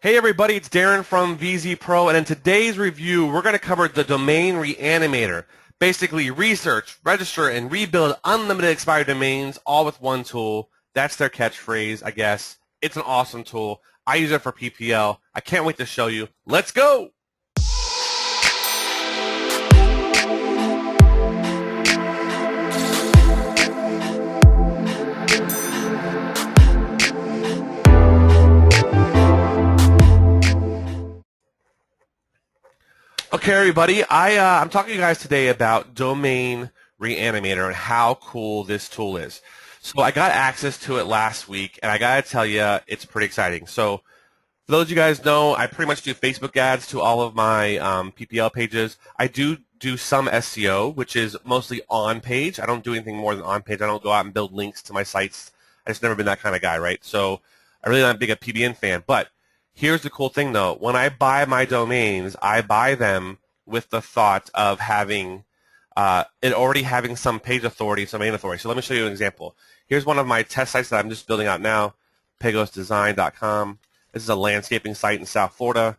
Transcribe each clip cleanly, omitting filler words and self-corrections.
Hey everybody, it's Darin from VZ Pro, and in today's review, we're going to cover the domain Re-Animator. Basically, research, register, and rebuild unlimited expired domains all with one tool. That's their catchphrase, I guess. It's an awesome tool. I use it for PPL. I can't wait to show you. Let's go! Okay, everybody, I'm talking to you guys today about Domain Re-Animator and how cool this tool is. So I got access to it last week, and I got to tell you, it's pretty exciting. So for those of you guys know, I pretty much do Facebook ads to all of my PPL pages. I do some SEO, which is mostly on-page. I don't do anything more than on-page. I don't go out and build links to my sites. I've just never been that kind of guy, right? So I really not big a PBN fan, but here's the cool thing, though. When I buy my domains, I buy them with the thought of having it already having some page authority, some domain authority. So let me show you an example. Here's one of my test sites that I'm just building out now, pegosdesign.com. This is a landscaping site in South Florida.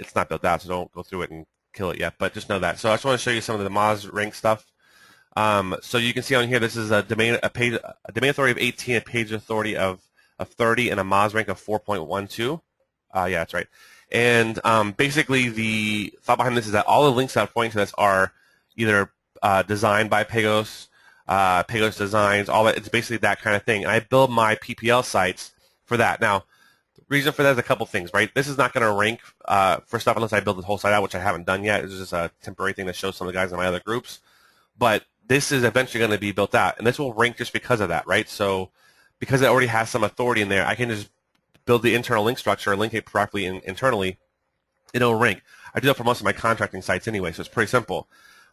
It's not built out, so don't go through it and kill it yet, but just know that. So I just want to show you some of the Moz rank stuff. So you can see on here, this is a domain authority of 18, a page authority of 30, and a Moz rank of 4.12. Yeah, that's right. And basically, the thought behind this is that all the links that I'm pointing to this are either designed by Pegos, Pegos Designs, all that. It's basically that kind of thing. And I build my PPL sites for that. Now, the reason for that is a couple things, right? This is not going to rank for stuff unless I build the whole site out, which I haven't done yet. It's just a temporary thing to show some of the guys in my other groups. But this is eventually going to be built out, and this will rank just because of that, right? So because it already has some authority in there, I can just build the internal link structure, link it properly internally, it'll rank. I do that for most of my contracting sites anyway, so it's pretty simple.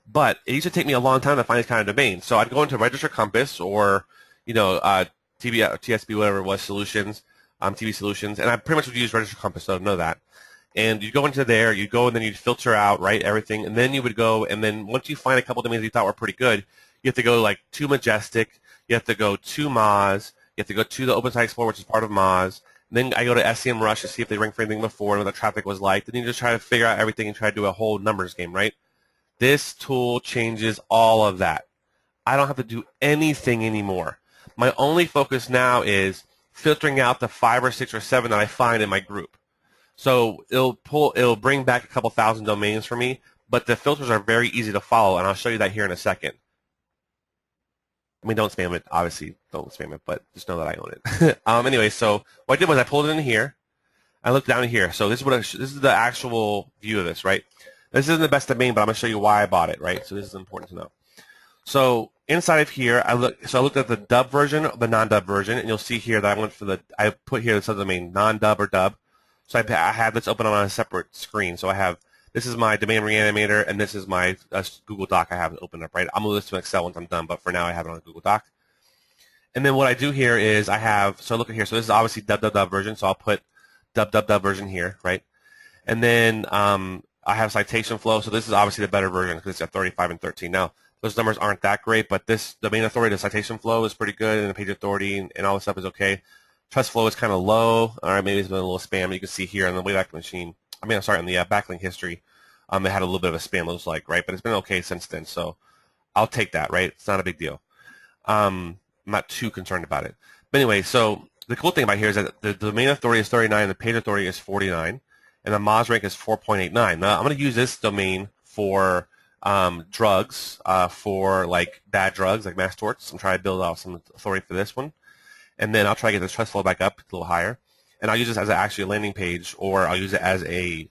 But it used to take me a long time to find these kind of domains. So I'd go into Register Compass or, TSB, whatever it was, Solutions, TV Solutions, and I pretty much would use Register Compass, so know that. And you'd go into there, you'd go and then you'd filter out, right, everything, and then you would go, and then once you find a couple domains you thought were pretty good, you have to go like to Majestic, you have to go to Moz, you have to go to the Open Site Explorer, which is part of Moz. Then I go to SEMrush to see if they ranked for anything before and what the traffic was like. Then you just try to figure out everything and try to do a whole numbers game, right? This tool changes all of that. I don't have to do anything anymore. My only focus now is filtering out the 5 or 6 or 7 that I find in my group. So it'll bring back a couple thousand domains for me, but the filters are very easy to follow, and I'll show you that here in a second. I mean, don't spam it. Obviously, don't spam it, but just know that I own it. Anyway, so what I did was I pulled it in here. I looked down here. So this is this is the actual view of this, right? This isn't the best domain, but I'm going to show you why I bought it, right? So this is important to know. So inside of here, I looked at the dub version, the non-dub version, and you'll see here that I put here the subdomain non-dub or dub. So I have this open on a separate screen. So I have. This is my domain Re-Animator, and this is my Google Doc I have it open up, right? I'm going to list to Excel once I'm done, but for now I have it on Google Doc. And then what I do here is so look at here. So this is obviously dub version, so I'll put dub version here, right? And then I have citation flow, so this is obviously the better version because it's at 35 and 13. Now, those numbers aren't that great, but this domain authority, the citation flow is pretty good, and the page authority and all this stuff is okay. Trust flow is kind of low. All right, maybe it's been a little spam. You can see here on the Wayback Machine. I mean, I'm sorry, on the backlink history, it had a little bit of a spam, looks like, right? But it's been okay since then, so I'll take that, right? It's not a big deal. I'm not too concerned about it. But anyway, so the cool thing about here is that the domain authority is 39, the page authority is 49, and the Moz rank is 4.89. Now, I'm going to use this domain for drugs, for like bad drugs, like mass torts. I'm trying to build out some authority for this one. And then I'll try to get this trust flow back up a little higher. And I'll use this as actually a landing page, or I'll use it as a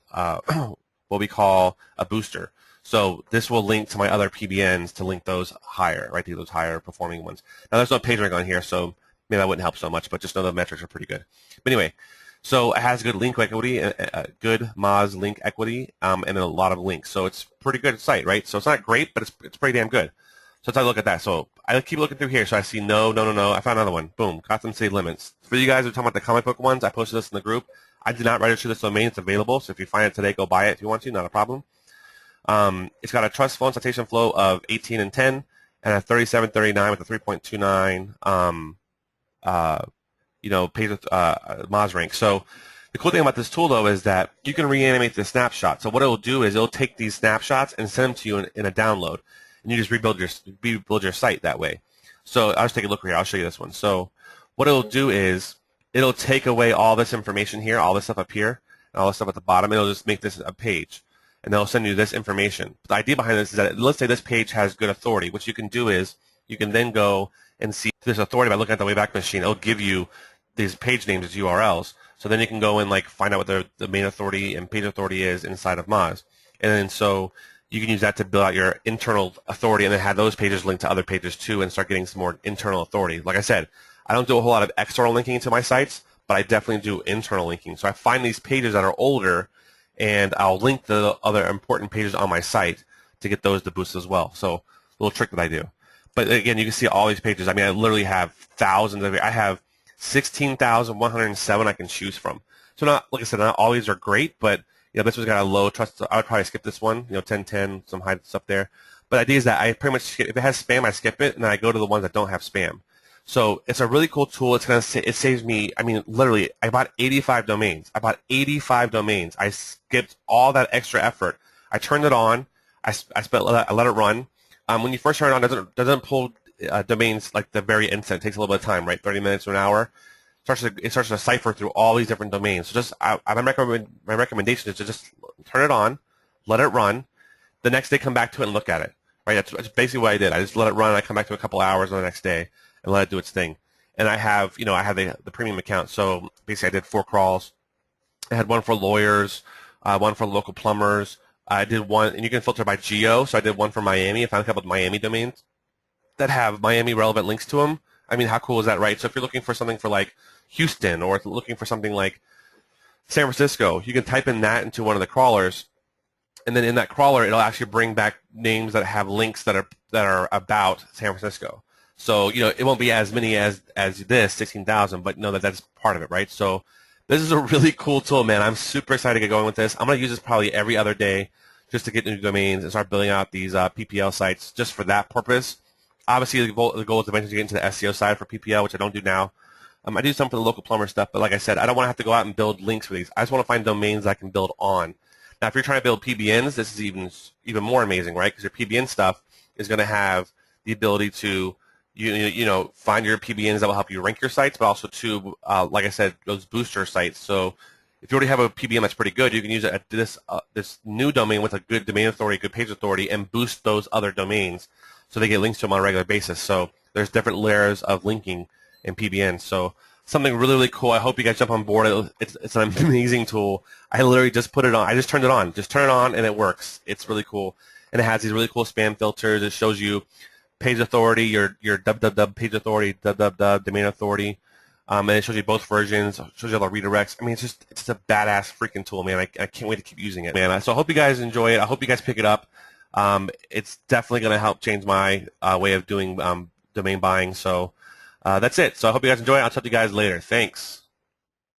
what we call a booster. So this will link to my other PBNs to link those higher, right? To those higher performing ones. Now there's no page rank on here, so maybe that wouldn't help so much, but just know the metrics are pretty good. But anyway, so it has good link equity, good Moz link equity, and a lot of links. So it's a pretty good site, right? So it's not great, but it's pretty damn good. So let's have a look at that. So I keep looking through here. So I see no. I found another one. Boom. Custom city limits. For you guys who are talking about the comic book ones, I posted this in the group. I did not register this domain. It's available. So if you find it today, go buy it if you want to. Not a problem. It's got a trust flow and citation flow of 18 and 10, and a 3739 with a 3.29 page Moz rank. So The cool thing about this tool, though, is that you can reanimate the snapshot. So what it will do is it'll take these snapshots and send them to you in a download, and you just rebuild your site that way. So I'll just take a look here. I'll show you this one. So what it'll do is it'll take away all this information here, all this stuff up here, and all this stuff at the bottom. It'll just make this a page, and it'll send you this information. The idea behind this is that let's say this page has good authority. What you can do is you can then go and see this authority by looking at the Wayback Machine. It'll give you these page names as URLs. So then you can go and like find out what the main authority and page authority is inside of Moz. And then so you can use that to build out your internal authority and then have those pages linked to other pages too and start getting some more internal authority. Like I said, I don't do a whole lot of external linking to my sites, but I definitely do internal linking. So I find these pages that are older and I'll link the other important pages on my site to get those to boost as well. So a little trick that I do. But again, you can see all these pages. I mean, I literally have thousands of, I have 16,107 I can choose from. So not, like I said, not all these are great, but you know, this one's got a low trust. I would probably skip this one, 1010, some high stuff there. But the idea is that I pretty much skip, if it has spam, I skip it, and then I go to the ones that don't have spam. So it's a really cool tool. It's gonna it saves me. I mean, literally, I bought 85 domains. I skipped all that extra effort. I turned it on. I let it run. When you first turn it on, doesn't pull domains like the very instant. It takes a little bit of time, right? 30 minutes to an hour. It starts to cipher through all these different domains. So just my recommendation is to just turn it on, let it run. The next day, come back to it and look at it. Right? That's basically what I did. I just let it run. I come back to it a couple hours on the next day and let it do its thing. And I have the premium account. So basically, I did 4 crawls. I had one for lawyers, one for local plumbers. I did one, and you can filter by geo. So I did one for Miami. I found a couple of Miami domains that have Miami relevant links to them. I mean, how cool is that, right? So if you're looking for something for like Houston or looking for something like San Francisco, you can type in that into one of the crawlers, and then in that crawler, it'll actually bring back names that have links that are about San Francisco. So it won't be as many as this 16,000, but know that that's part of it, right? So this is a really cool tool, man. I'm super excited to get going with this. I'm gonna use this probably every other day just to get new domains and start building out these PPL sites just for that purpose. Obviously, the goal is eventually to get into the SEO side for PPL, which I don't do now. I do some for the local plumber stuff, but like I said, I don't want to have to go out and build links for these. I just want to find domains I can build on. Now, if you're trying to build PBNs, this is even more amazing, right? Because your PBN stuff is going to have the ability to find your PBNs that will help you rank your sites, but also to, like I said, those booster sites. So if you already have a PBN that's pretty good, you can use it at this new domain with a good domain authority, good page authority, and boost those other domains so they get links to them on a regular basis. So there's different layers of linking in PBN. So something really, really cool. I hope you guys jump on board. It's an amazing tool. I literally just put it on. I just turned it on. Just turn it on, and it works. It's really cool. And it has these really cool spam filters. It shows you page authority, your www page authority, www domain authority, and it shows you both versions. It shows you all the redirects. I mean, it's just a badass freaking tool, man. I can't wait to keep using it, man. So I hope you guys enjoy it. I hope you guys pick it up. It's definitely going to help change my way of doing domain buying. So that's it. So I hope you guys enjoy it. I'll talk to you guys later. Thanks.